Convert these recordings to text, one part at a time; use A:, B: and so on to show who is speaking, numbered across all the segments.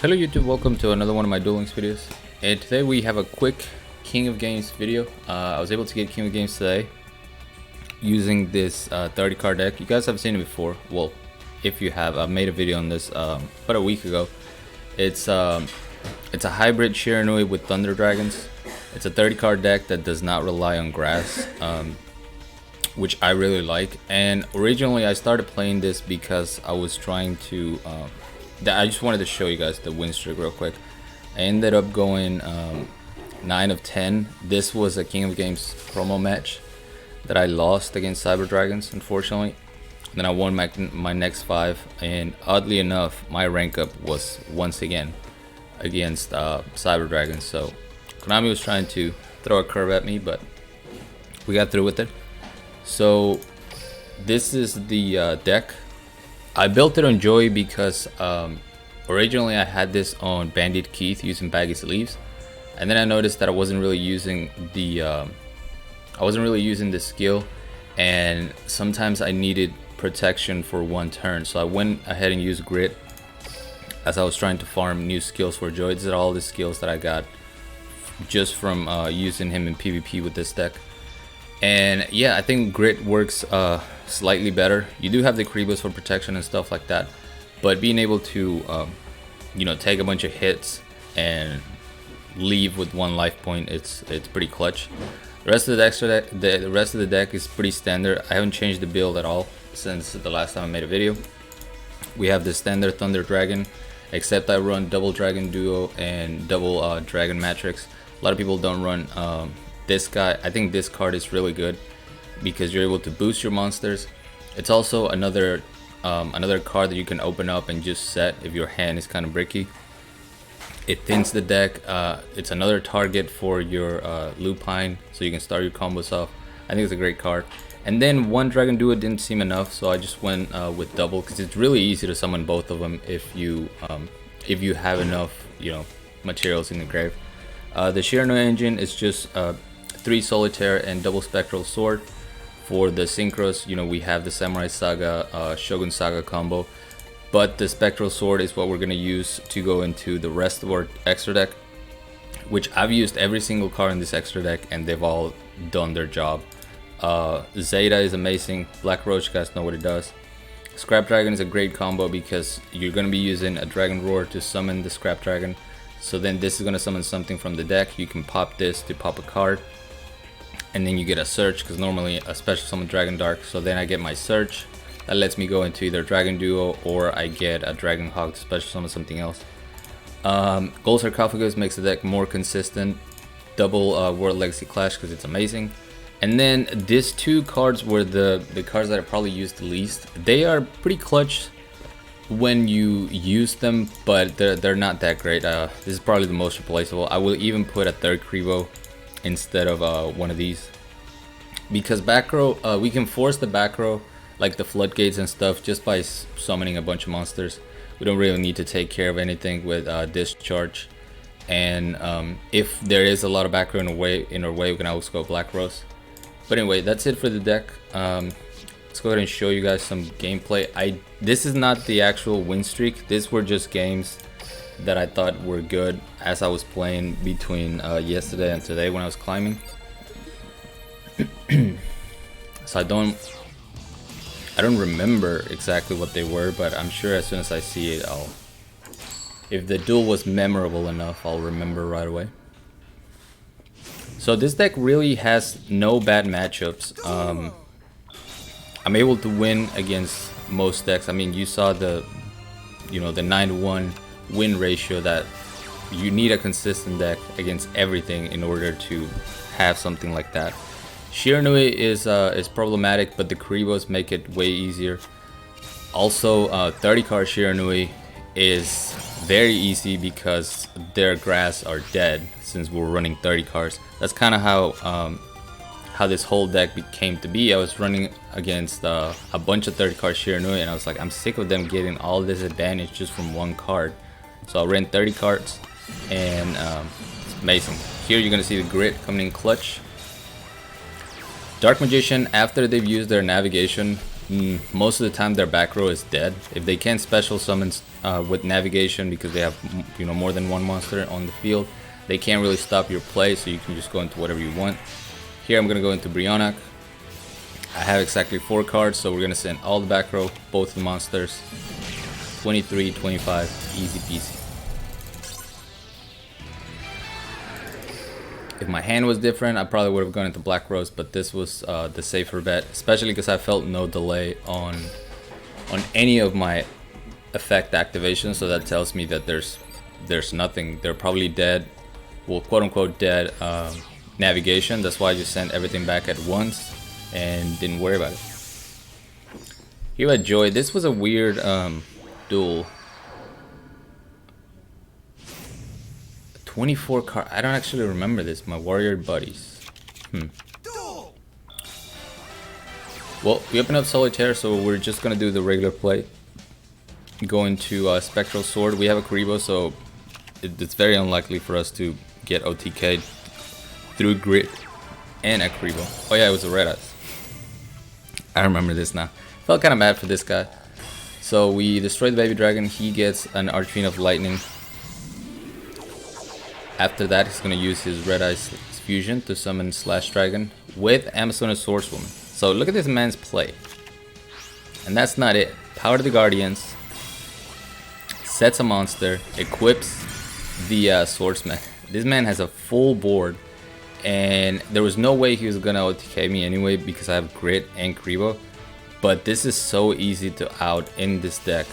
A: Hello YouTube, welcome to another one of my Duel Links videos. And today we have a quick King of Games video. I was able to get King of Games today using this 30 card deck. You guys have seen it before. Well, if you have, I made a video on this about a week ago. It's a hybrid Shiranui with Thunder Dragons. It's a 30 card deck that does not rely on grass, which I really like. And originally I started playing this because I was trying to I just wanted to show you guys the win streak real quick. I ended up going 9 of 10. This was a King of Games promo match that I lost against Cyber Dragons, unfortunately. And then I won my next 5, and oddly enough, my rank up was once again against Cyber Dragons. So Konami was trying to throw a curve at me, but we got through with it. So this is the deck. I built it on Joey because originally I had this on Bandit Keith using Baggy Sleeves, and then I noticed that I wasn't really using the skill, and sometimes I needed protection for one turn. So I went ahead and used Grit as I was trying to farm new skills for Joey. These are all the skills that I got just from using him in PvP with this deck. And yeah, I think Grit works slightly better. You do have the Kribos for protection and stuff like that, but being able to take a bunch of hits and leave with 1 life point, it's pretty clutch. The rest of the deck is pretty standard. I haven't changed the build at all since the last time I made a video. We have the standard Thunder Dragon, except I run double Dragon Duo and double Dragon Matrix. A lot of people don't run this guy. I think this card is really good because you're able to boost your monsters. It's also another card that you can open up and just set if your hand is kind of bricky. It thins the deck. It's another target for your Lupine, so you can start your combos off. I think it's a great card. And then one Dragon Duo didn't seem enough, so I just went with double because it's really easy to summon both of them if you have enough materials in the grave. The Shiranui engine is just 3 Solitaire and double Spectral Sword. For the synchros, we have the Samurai Saga, Shogun Saga combo, but the Spectral Sword is what we're going to use to go into the rest of our extra deck, which I've used every single card in this extra deck and they've all done their job. Zeta is amazing. Black Roach, you guys know what it does. Scrap Dragon is a great combo because you're going to be using a Dragon Roar to summon the Scrap Dragon. So then this is going to summon something from the deck. You can pop this to pop a card, and then you get a search because normally a special summon Dragon Dark. So then I get my search that lets me go into either Dragon Duo or I get a Dragon Hawk to special summon something else. Gold Sarcophagus makes the deck more consistent. Double World Legacy Clash because it's amazing. And then these 2 cards were the cards that I probably used the least. They are pretty clutch when you use them, but they're not that great. This is probably the most replaceable. I will even put a 3rd Kribo instead of one of these, because back row, we can force the back row like the floodgates and stuff just by summoning a bunch of monsters. We don't really need to take care of anything with discharge. And if there is a lot of back row in our way, we can always go Black Rose. But anyway, that's it for the deck. Let's go ahead and show you guys some gameplay. This is not the actual win streak. These were just games that I thought were good as I was playing between yesterday and today when I was climbing. So I don't remember exactly what they were, but I'm sure as soon as I see it, if the duel was memorable enough, I'll remember right away. So this deck really has no bad matchups. I'm able to win against most decks. I mean, you saw the 9-to-1 win ratio, that you need a consistent deck against everything in order to have something like that. Shiranui is problematic, but the Kribos make it way easier. Also, 30 card Shiranui is very easy because their grass are dead since we're running 30 cards. That's kind of how this whole deck came to be. I was running against a bunch of 30 card Shiranui, and I was like, I'm sick of them getting all this advantage just from 1 card. So I ran 30 cards, and it's amazing. Here you're gonna see the Grit coming in clutch. Dark Magician, after they've used their navigation, most of the time their back row is dead. If they can't special summon with navigation because they have more than one monster on the field, they can't really stop your play, so you can just go into whatever you want. Here I'm gonna go into Brionac. I have exactly 4 cards, so we're gonna send all the back row, both of the monsters. 23, 25, easy peasy. If my hand was different, I probably would have gone into Black Rose, but this was the safer bet, especially because I felt no delay on any of my effect activations, so that tells me that there's nothing. They're probably dead, well, quote unquote dead navigation. That's why I just sent everything back at once and didn't worry about it. Here at Joy, this was a weird duel. 24 card. I don't actually remember this. My warrior buddies. Well, we open up Solitaire, so we're just gonna do the regular play. Go into Spectral Sword. We have a Karibo, so it's very unlikely for us to get OTK'd through Grit and a Karibo. Oh yeah, it was a Red Eyes. I remember this now. Felt kind of bad for this guy. So we destroy the baby dragon. He gets an Archfiend of Lightning. After that, he's going to use his Red Eyes Fusion to summon Slash Dragon with Amazoness Swordswoman. So look at this man's play. And that's not it. Power the Guardians, sets a monster, equips the Swordsman. This man has a full board, and there was no way he was going to OTK me anyway because I have Grit and Karibo. But this is so easy to out in this deck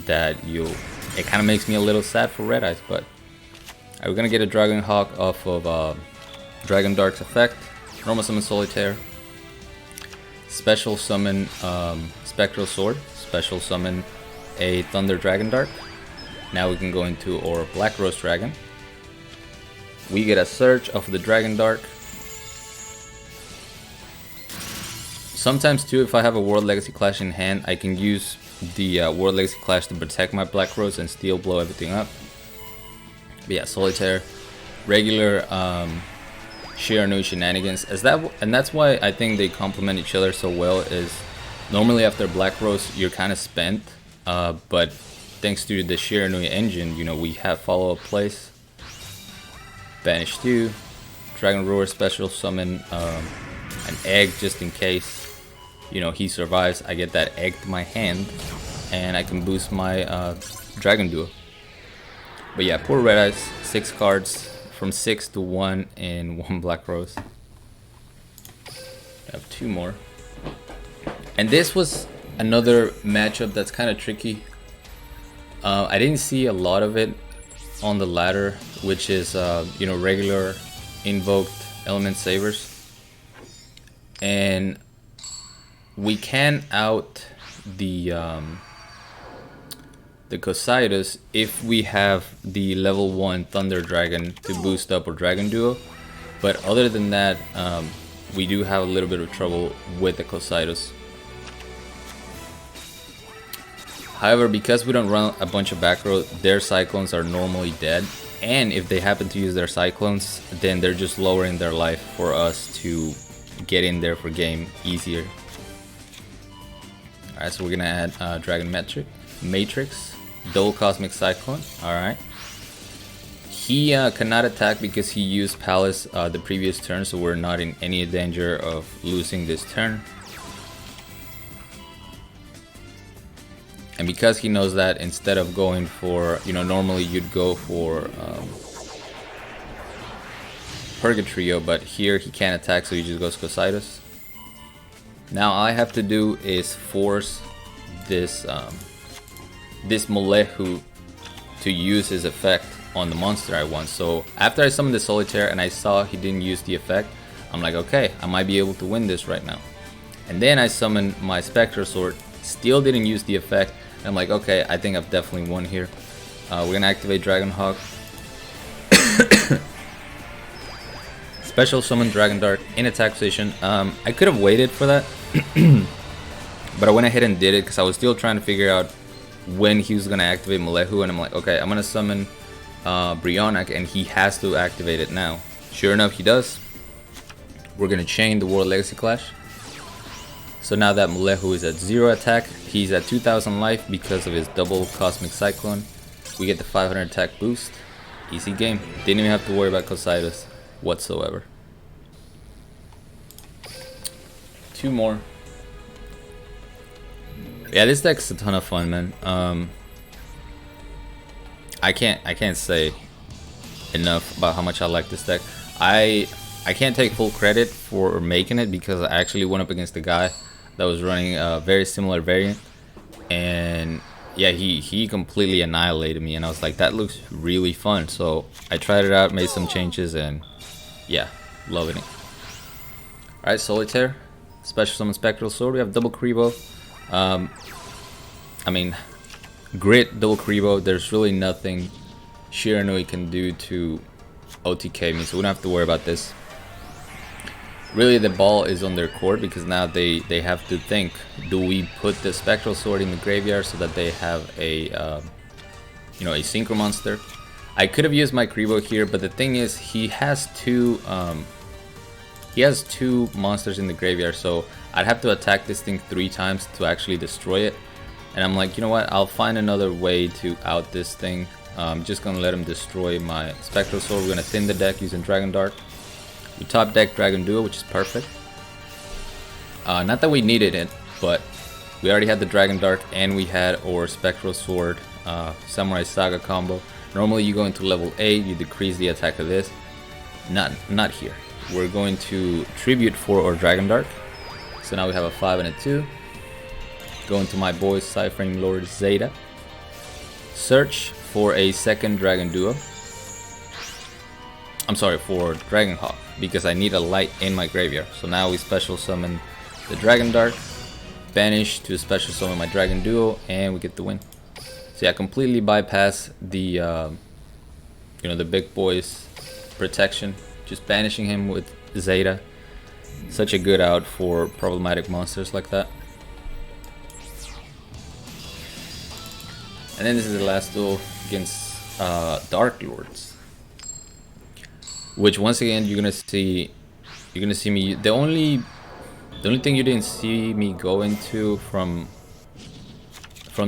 A: that it kind of makes me a little sad for Red Eyes, but we're gonna get a Dragon Hawk off of Dragon Dark's effect, normal summon Solitaire, special summon Spectral Sword, special summon a Thunder Dragon Dark. Now we can go into our Black Rose Dragon. We get a Surge off of the Dragon Dark. Sometimes too, if I have a World Legacy Clash in hand, I can use the World Legacy Clash to protect my Black Rose and still blow everything up. But yeah, Solitaire, regular Shiranui shenanigans, and that's why I think they complement each other so well. Is normally after Black Rose you're kind of spent, but thanks to the Shiranui engine, we have follow-up plays. Banish 2, Dragon Roar, special summon an egg just in case he survives. I get that egg to my hand, and I can boost my Dragon Duel. But yeah, poor Red Eyes, 6 cards from 6 to 1 in 1 Black Rose. I have 2 more. And this was another matchup that's kind of tricky. I didn't see a lot of it on the ladder, which is regular Invoked Elementsabers. And we can out the Cocytus if we have the level 1 Thunder Dragon to boost up our Dragon Duo, but other than that, we do have a little bit of trouble with the Cocytus. However, because we don't run a bunch of back row, their Cyclones are normally dead, and if they happen to use their Cyclones, then they're just lowering their life for us to get in there for game easier. Alright, so we're gonna add Dragon Matrix. Double Cosmic Cyclone, alright. He cannot attack because he used Palace the previous turn, so we're not in any danger of losing this turn. And because he knows that, instead of going for, normally you'd go for Purgatrio, but here he can't attack, so he just goes Cocytus. Now all I have to do is force this Molehu to use his effect on the monster I want. So after I summoned the Solitaire and I saw he didn't use the effect, I'm like, okay, I might be able to win this right now. And then I summoned my Spectral Sword, still didn't use the effect, and I'm like, okay, I think I've definitely won here. We're gonna activate Dragon Hawk. Special summon Dragon Dark in attack position. I could have waited for that, but I went ahead and did it because I was still trying to figure out when he was gonna activate Molehu, and I'm like, okay, I'm gonna summon Brionac, and he has to activate it now. Sure enough, he does. We're gonna chain the World Legacy Clash. So now that Melehu is at 0 attack, he's at 2000 life because of his double Cosmic Cyclone. We get the 500 attack boost. Easy game. Didn't even have to worry about Cositus whatsoever. 2 more. Yeah, this deck's a ton of fun, man. I can't say enough about how much I like this deck. I can't take full credit for making it because I actually went up against a guy that was running a very similar variant, and yeah, he completely annihilated me, and I was like, that looks really fun. So I tried it out, made some changes, and yeah, loving it. Alright, Solitaire, Special Summon Spectral Sword. We have double Kribo. I mean, Grit, double Kribo. There's really nothing Shiranui can do to OTK me, so we don't have to worry about this. Really, the ball is on their court because now they have to think, do we put the Spectral Sword in the graveyard so that they have a you know, a Synchro monster? I could have used my Kribo here, but the thing is, he has two monsters in the graveyard, so I'd have to attack this thing 3 times to actually destroy it. And I'm like, you know what, I'll find another way to out this thing. I'm just gonna let him destroy my Spectral Sword. We're gonna thin the deck using Dragon Dart. We top deck Dragon Duel, which is perfect. Not that we needed it, but we already had the Dragon Dart and we had our Spectral Sword Samurai Saga combo. Normally you go into level 8, you decrease the attack of this. Not here. We're going to tribute for our Dragon Dart. So now we have a 5 and a 2. Going to my boy Cyframe Lord Zeta. Search for a second Dragon Duo. I'm sorry, for Dragon Hawk, because I need a light in my graveyard. So now we special summon the Dragon Dart, banish to special summon my Dragon Duo, and we get the win. So yeah, completely bypass the you know, the big boy's protection, just banishing him with Zeta. Such a good out for problematic monsters like that. And then this is the last duel against Dark Lords, which once again you're gonna see me. The only thing you didn't see me go into from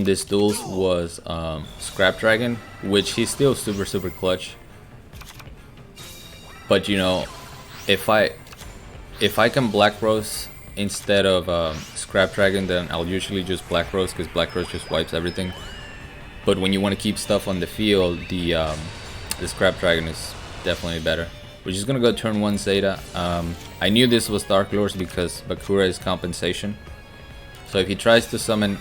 A: this duels was Scrap Dragon, which he's still super clutch. But you know, if I can Black Rose instead of Scrap Dragon, then I'll usually just Black Rose, because Black Rose just wipes everything. But when you want to keep stuff on the field, the Scrap Dragon is definitely better. We're just gonna go turn 1 Zeta. I knew this was Dark Lords because Bakura is compensation. So if he tries to summon,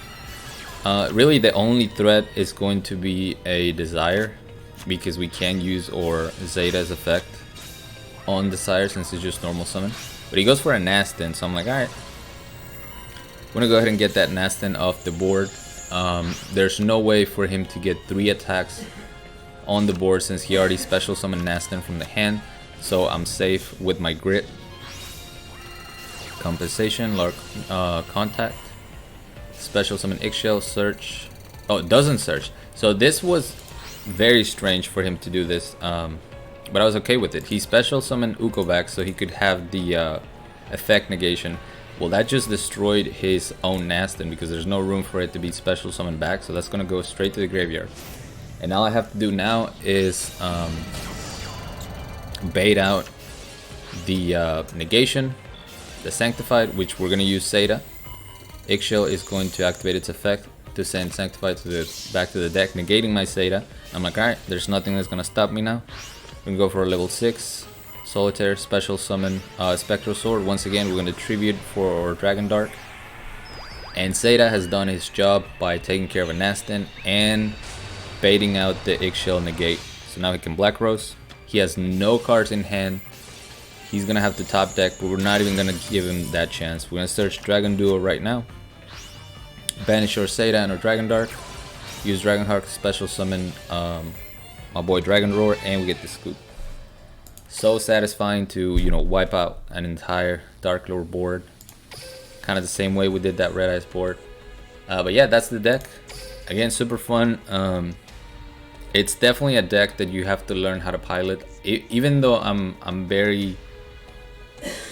A: really the only threat is going to be a Desire, because we can use our Zeta's effect on Desire since it's just normal summon. But he goes for a Nastin, so I'm like, alright, I'm gonna go ahead and get that Nastin off the board. There's no way for him to get 3 attacks on the board since he already special summoned Nastin from the hand. So I'm safe with my Grit. Compensation, Lark, Contact. Special summon Eggshell, search. Oh, it doesn't search. So this was very strange for him to do this. But I was okay with it. He special summoned Uko back so he could have the effect negation. Well, that just destroyed his own Nastin because there's no room for it to be special summoned back. So that's going to go straight to the graveyard. And all I have to do now is bait out the negation, the Sanctified, which we're going to use Zeta. Eggshell is going to activate its effect to send Sanctified to back to the deck, negating my Zeta. I'm like, alright, there's nothing that's going to stop me now. We're going to go for a level 6. Solitaire, special summon Spectral Sword. Once again, we're going to tribute for our Dragon Dart. And Zeta has done his job by taking care of a Nastin and baiting out the Eggshell negate. So now he can Black Rose. He has no cards in hand. He's going to have to top deck, but we're not even going to give him that chance. We're going to search Dragon Duo right now. Banish our Zeta and our Dragon Dart. Use Dragon Hawk to special summon my boy Dragon Roar, and we get the scoop. So satisfying to, you know, wipe out an entire Dark Lord board. Kind of the same way we did that Red Eyes board. But yeah, that's the deck. Again, super fun. It's definitely a deck that you have to learn how to pilot. Even though I'm very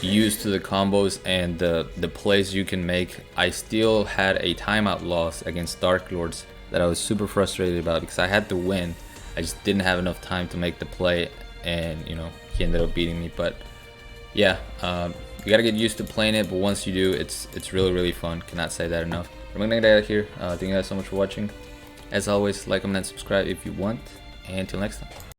A: used to the combos and the plays you can make. I still had a timeout loss against Dark Lords that I was super frustrated about because I had to win. I just didn't have enough time to make the play, and you know, he ended up beating me. But yeah, you gotta get used to playing it, but once you do, it's really fun. Cannot say that enough. I'm gonna get out of here. Thank you guys so much for watching. As always, like, comment, and subscribe if you want, and until next time.